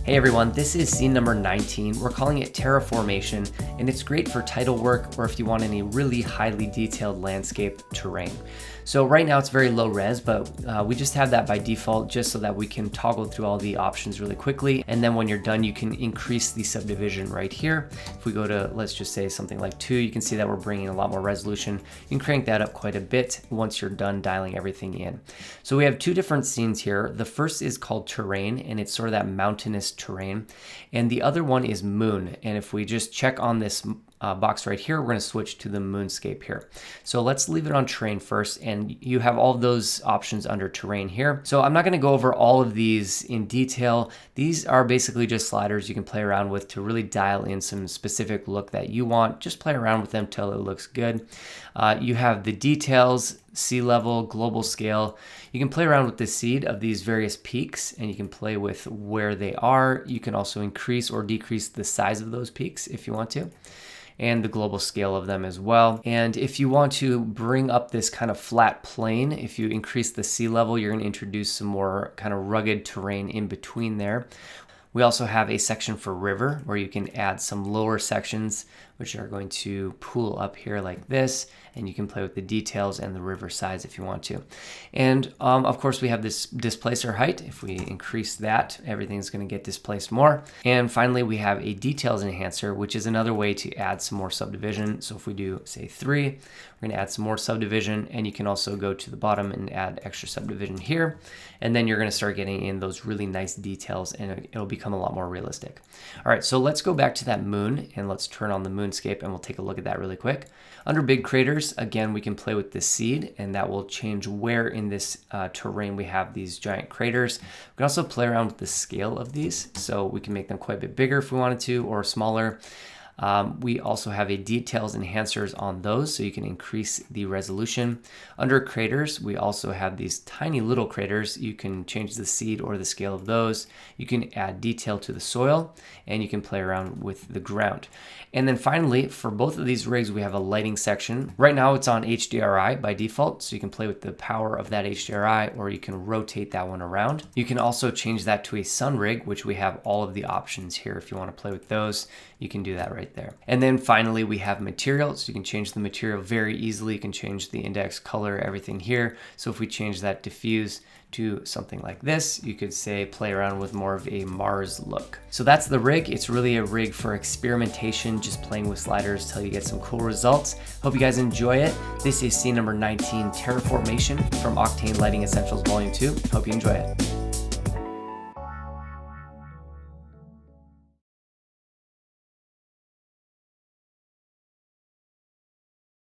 Hey everyone, this is scene number 19. We're calling it Terraformation, and it's great for title work or if you want any really highly detailed landscape terrain. So right now it's very low res, but we just have that by default just so that we can toggle through all the options really quickly. And then when you're done, you can increase the subdivision right here. If we go to, let's just say something like 2, you can see that we're bringing a lot more resolution. You can crank that up quite a bit once you're done dialing everything in. So we have two different scenes here. The first is called terrain, and it's sort of that mountainous terrain. And the other one is moon. And if we just check on this box right here, we're going to switch to the Moonscape here. So let's leave it on terrain first, and you have all of those options under terrain here. So I'm not going to go over all of these in detail. These are basically just sliders you can play around with to really dial in some specific look that you want. Just play around with them till it looks good. You have the details, sea level, global scale. You can play around with the seed of these various peaks, and you can play with where they are. You can also increase or decrease the size of those peaks if you want to, and the global scale of them as well. And if you want to bring up this kind of flat plane, if you increase the sea level, you're going to introduce some more kind of rugged terrain in between there. We also have a section for river where you can add some lower sections which are going to pool up here like this, and you can play with the details and the river size if you want to. And of course we have this displacer height. If we increase that, everything's going to get displaced more. And finally we have a details enhancer, which is another way to add some more subdivision. So if we do say 3, we're going to add some more subdivision, and you can also go to the bottom and add extra subdivision here, and then you're going to start getting in those really nice details, and it'll become a lot more realistic. All right, so let's go back to that moon and let's turn on the Moonscape, and we'll take a look at that really quick. Under big craters, again, we can play with the seed, and that will change where in this terrain we have these giant craters. We can also play around with the scale of these, so we can make them quite a bit bigger if we wanted to, or smaller. We also have a details enhancers on those, so you can increase the resolution. Under craters, we also have these tiny little craters. You can change the seed or the scale of those. You can add detail to the soil, and you can play around with the ground. And then finally, for both of these rigs, we have a lighting section. Right now it's on HDRI by default, so you can play with the power of that HDRI, or you can rotate that one around. You can also change that to a sun rig, which we have all of the options here. If you want to play with those, you can do that right there. And then finally we have material, so you can change the material very easily. You can change the index, color, everything here. So if we change that diffuse to something like this, you could say play around with more of a Mars look. So that's the rig. It's really a rig for experimentation, just playing with sliders till you get some cool results. Hope you guys enjoy it. This is scene number 19, Terraformation from Octane Lighting Essentials Volume 2. Hope you enjoy it.